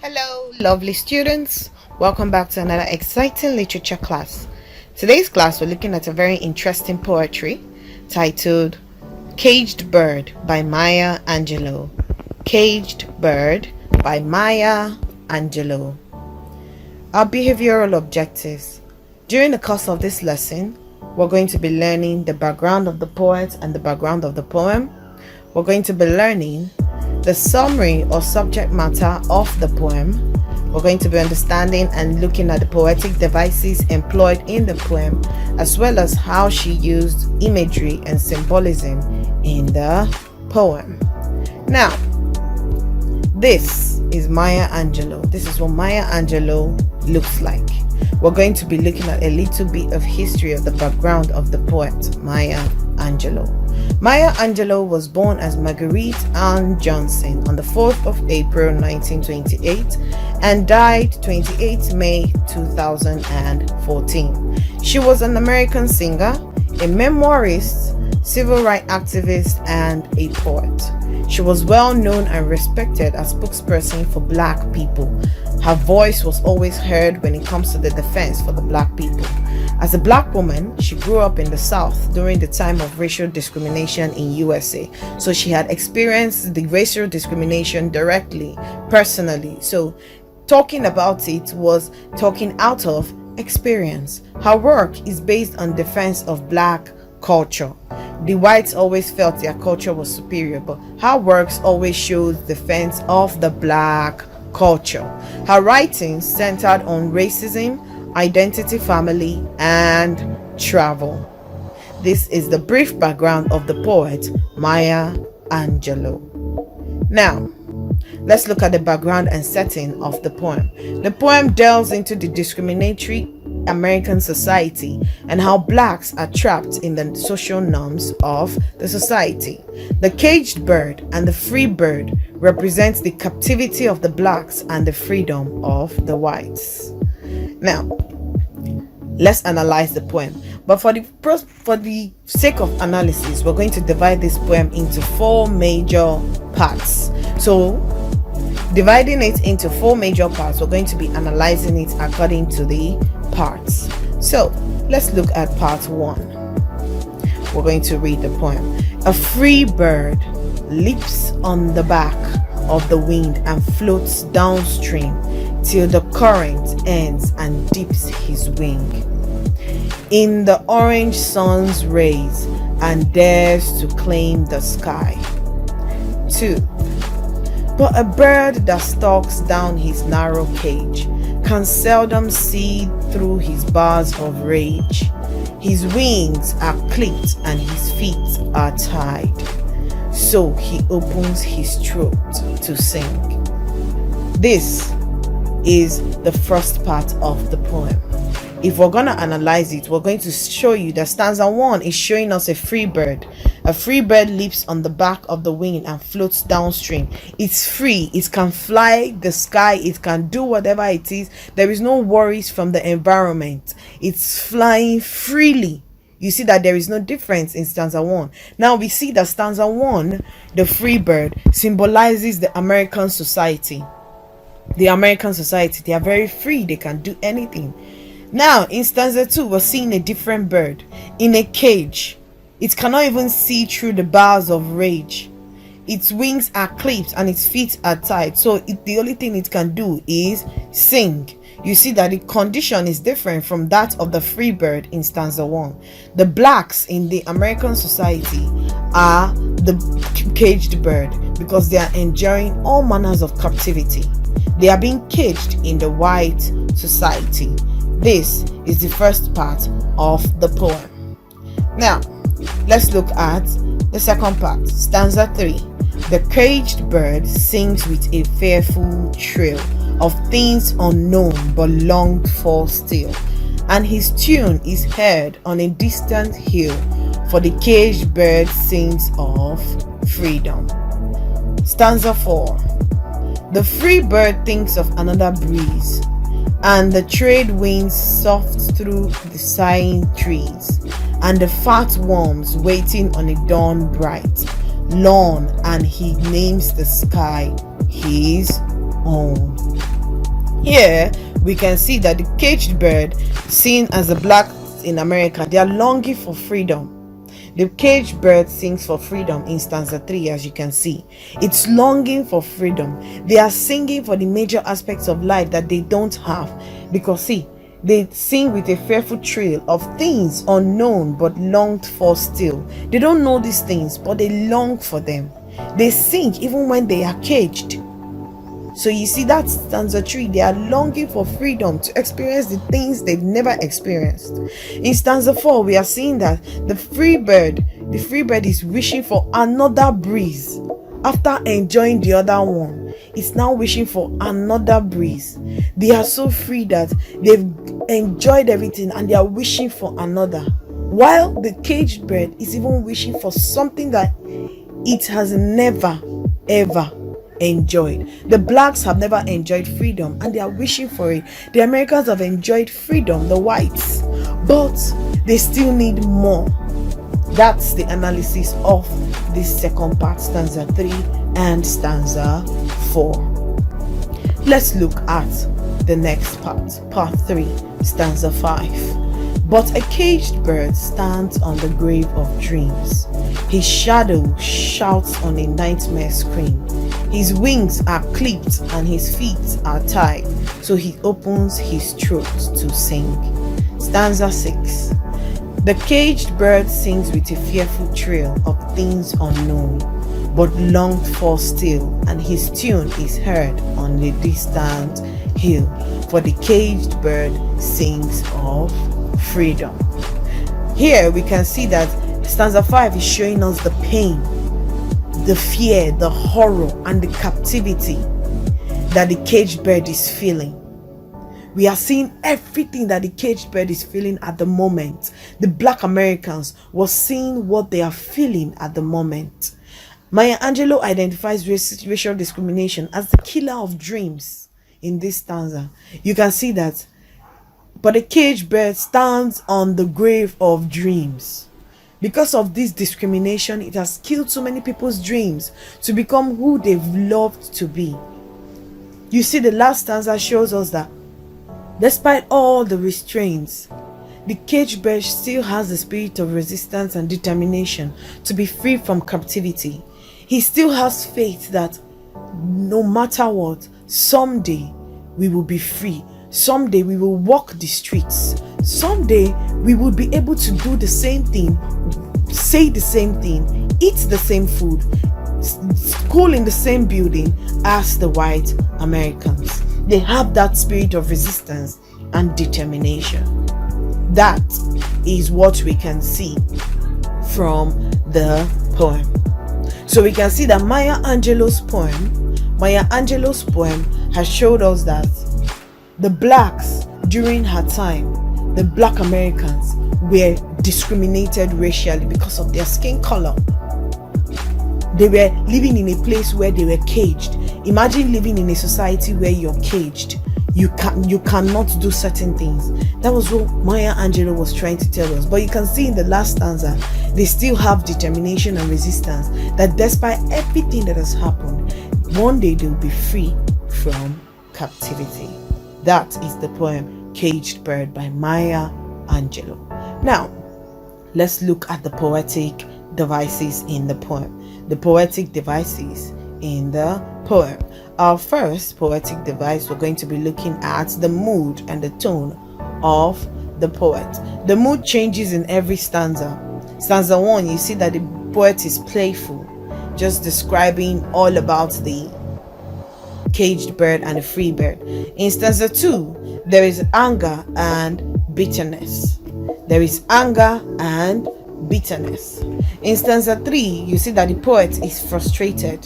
Hello, lovely students. Welcome back to another exciting literature class. Today's class, we're looking at a very interesting poetry titled Caged Bird by Maya Angelou. Caged Bird by Maya Angelou. Our behavioral objectives. During the course of this lesson, we're going to be learning the background of the poet and the background of the poem. We're going to be learning the summary or subject matter of the poem. We're going to be understanding and looking at the poetic devices employed in the poem, as well as how she used imagery and symbolism in the poem. Now, this is Maya Angelou. This is what Maya Angelou looks like. We're going to be looking at a little bit of history of the background of the poet Maya Angelou. Maya Angelou was born as Marguerite Ann Johnson on the 4th of April 1928 and died 28 May 2014. She was an American singer, a memoirist, civil rights activist, and a poet. She was well known and respected as spokesperson for Black people. Her voice was always heard when it comes to the defense for the Black people. As a Black woman, she grew up in the South during the time of racial discrimination in USA. So she had experienced the racial discrimination directly, personally. So talking about it was talking out of experience. Her work is based on defense of Black culture. The whites always felt their culture was superior, but her works always shows defense of the Black culture. Her writings centered on racism, identity, family, and travel. This is the brief background of the poet Maya Angelou. Now, let's look at the background and setting of the poem. The poem delves into the discriminatory American society and how Blacks are trapped in the social norms of the society. The caged bird and the free bird represent the captivity of the Blacks and the freedom of the whites. Now, let's analyze the poem. But for the sake of analysis, we're going to divide this poem into four major parts. So, dividing it into four major parts, we're going to be analyzing it according to the parts. So, let's look at part 1. We're going to read the poem. A free bird leaps on the back of the wind and floats downstream till the current ends and dips his wing in the orange sun's rays and dares to claim the sky. 2. But a bird that stalks down his narrow cage can seldom see through his bars of rage. His wings are clipped and his feet are tied, so he opens his throat to sing. This is the first part of the poem. If we're going to analyze it, we're going to show you that stanza 1 is showing us a free bird. A free bird leaps on the back of the wing and floats downstream. It's free. It can fly the sky. It can do whatever it is. There is no worries from the environment. It's flying freely. You see that there is no difference in stanza 1. Now we see that stanza 1, the free bird, symbolizes the American society. The American society, they are very free. They can do anything. Now, in stanza 2, we're seeing a different bird in a cage. It cannot even see through the bars of rage. Its wings are clipped and its feet are tied. So the only thing it can do is sing. You see that the condition is different from that of the free bird in stanza 1. The Blacks in the American society are the caged bird because they are enduring all manners of captivity. They are being caged in the white society. This is the first part of the poem. Now, let's look at the second part. Stanza 3. The caged bird sings with a fearful trill of things unknown but longed for still, and his tune is heard on a distant hill, for the caged bird sings of freedom. Stanza 4. The free bird thinks of another breeze, and the trade winds soft through the sighing trees, and the fat worms waiting on a dawn bright lawn, and he names the sky his own. Here we can see that the caged bird, seen as the blacks in America, they are longing for freedom. The caged bird sings for freedom in stanza 3, as you can see. It's longing for freedom. They are singing for the major aspects of life that they don't have. Because see, they sing with a fearful thrill of things unknown but longed for still. They don't know these things, but they long for them. They sing even when they are caged. So you see, that's stanza 3. They are longing for freedom to experience the things they've never experienced. In stanza 4, we are seeing that the free bird is wishing for another breeze. After enjoying the other one, it's now wishing for another breeze. They are so free that they've enjoyed everything and they are wishing for another. While the caged bird is even wishing for something that it has never, ever enjoyed. The blacks have never enjoyed freedom and they are wishing for it. The Americans have enjoyed freedom, the whites, but they still need more. That's the analysis of this second part, stanza 3 and stanza 4. Let's look at the next part 3, stanza 5. But a caged bird stands on the grave of dreams. His shadow shouts on a nightmare scream. His wings are clipped and his feet are tied, so he opens his throat to sing. Stanza 6. The caged bird sings with a fearful thrill of things unknown, but longed for still, and his tune is heard on the distant hill. For the caged bird sings of freedom. Here we can see that stanza 5 is showing us the pain, the fear, the horror, and the captivity that the caged bird is feeling. We are seeing everything that the caged bird is feeling at the moment. The black Americans were seeing what they are feeling at the moment. Maya Angelou identifies racial discrimination as the killer of dreams in this stanza. You can see that. But the caged bird stands on the grave of dreams. Because of this discrimination, it has killed so many people's dreams to become who they've loved to be. You see, the last stanza shows us that despite all the restraints, the caged bird still has the spirit of resistance and determination to be free from captivity. He still has faith that no matter what, someday we will be free. Someday we will walk the streets. Someday we will be able to do the same thing, say the same thing, eat the same food, school in the same building as the white Americans. They have that spirit of resistance and determination. That is what we can see from the poem. So we can see that Maya Angelou's poem has showed us that the blacks during her time, the black Americans, were discriminated racially because of their skin color. They were living in a place where they were caged. Imagine living in a society where you're caged. You cannot do certain things. That was what Maya Angelou was trying to tell us. But you can see in the last stanza, they still have determination and resistance, that despite everything that has happened, one day they'll be free from captivity. That is the poem Caged Bird by Maya Angelou. Now, let's look at the poetic devices in the poem. The poetic devices in the poem. Our first poetic device, we're going to be looking at the mood and the tone of the poet. The mood changes in every stanza. Stanza 1, you see that the poet is playful, just describing all about the caged bird and the free bird. In stanza 2, there is anger and bitterness. There is anger and bitterness. In stanza 3, you see that the poet is frustrated.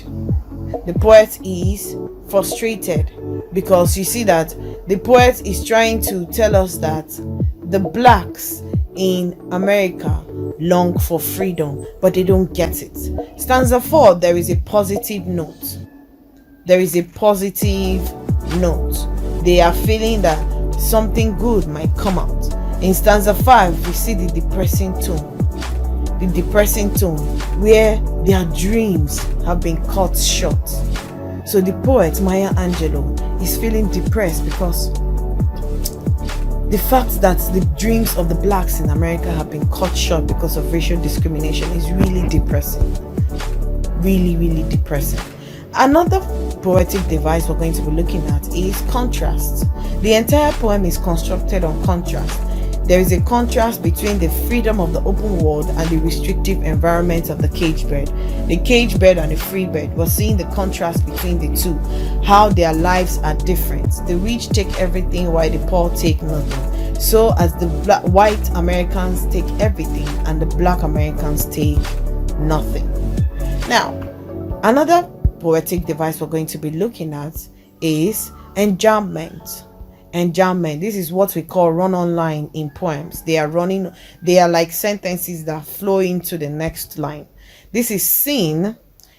The poet is frustrated because you see that the poet is trying to tell us that the blacks in America long for freedom, but they don't get it. Stanza 4, there is a positive note. There is a positive note. They are feeling that something good might come out. In stanza 5, we see the depressing tone. The depressing tone where their dreams have been cut short. So the poet Maya Angelou is feeling depressed because the fact that the dreams of the blacks in America have been cut short because of racial discrimination is really depressing. Really, really depressing. Another poetic device we're going to be looking at is contrast. The entire poem is constructed on contrast. There is a contrast between the freedom of the open world and the restrictive environment of the caged bird. The caged bird and the free bird. We're seeing the contrast between the two, how their lives are different. The rich take everything while the poor take nothing. So as the white Americans take everything and the black Americans take nothing. Now, another poetic device we're going to be looking at is enjambment. Enjambment. This is what we call run-on line in poems. They are like sentences that flow into the next line. This is seen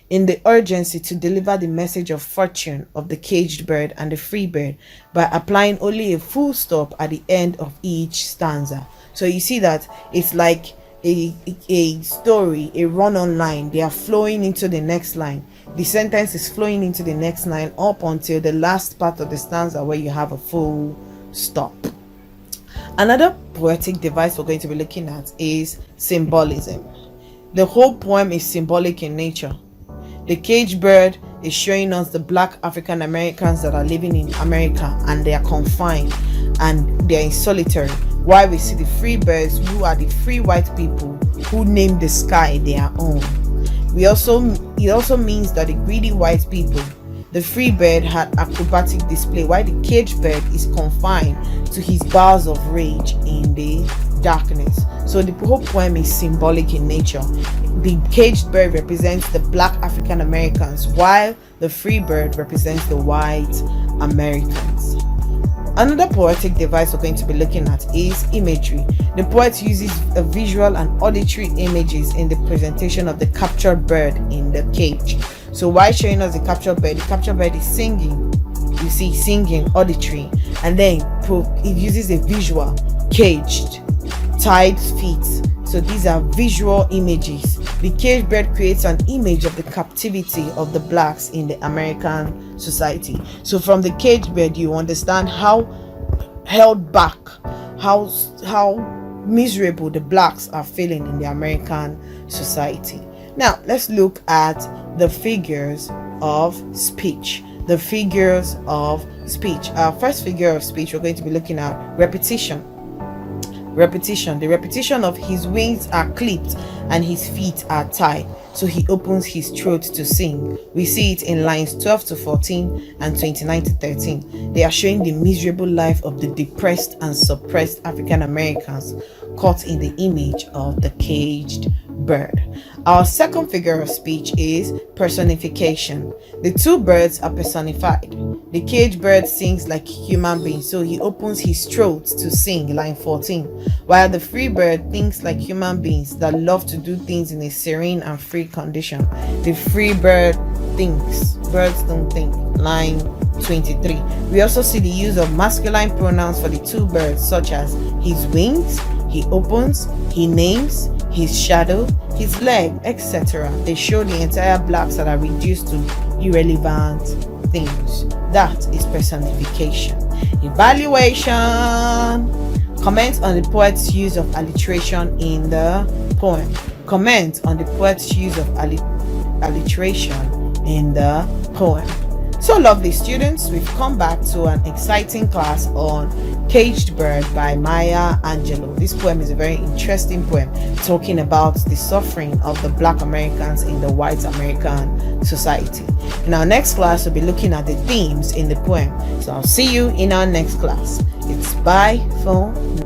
in the urgency to deliver the message of fortune of the caged bird and the free bird by applying only a full stop at the end of each stanza. So you see that it's like a story, a run-on line. They are flowing into the next line. The sentence is flowing into the next line up until the last part of the stanza where you have a full stop. Another poetic device we're going to be looking at is symbolism. The whole poem is symbolic in nature. The caged bird is showing us the black African Americans that are living in America and they are confined and they are in solitary, while we see the free birds who are the free white people who name the sky their own. It also means that the greedy white people, the free bird, had acrobatic display, while the caged bird is confined to his bowels of rage in the darkness. So the whole poem is symbolic in nature. The caged bird represents the black African Americans, while the free bird represents the white Americans. Another poetic device we're going to be looking at is imagery. The poet uses a visual and auditory images in the presentation of the captured bird in the cage. So while showing us the captured bird is singing. You see, singing, auditory, and then it uses a visual, caged, tied feet. So these are visual images. The caged bird creates an image of the captivity of the blacks in the American society. So from the caged bird, you understand how held back, how miserable the blacks are feeling in the American society. Now, let's look at the figures of speech. The figures of speech. Our first figure of speech, we're going to be looking at repetition. The repetition of his wings are clipped and his feet are tied, so he opens his throat to sing. We see it in lines 12 to 14 and 29 to 13. They are showing the miserable life of the depressed and suppressed African Americans caught in the image of the caged bird. Our second figure of speech is personification. The two birds are personified. The caged bird sings like a human being, so he opens his throat to sing, line 14, while the free bird thinks like human beings that love to do things in a serene and free condition. The free bird thinks, birds don't think, line 23. We also see the use of masculine pronouns for the two birds, such as his wings, he opens, he names, his shadow, his leg, etc. They show the entire blacks that are reduced to irrelevant things. That is personification. Evaluation. Comment on the poet's use of alliteration in the poem. Comment on the poet's use of alliteration in the poem. So lovely students, we've come back to an exciting class on Caged Bird by Maya Angelou. This poem is a very interesting poem talking about the suffering of the black Americans in the white American society. In our next class, we'll be looking at the themes in the poem. So I'll see you in our next class. It's bye for now.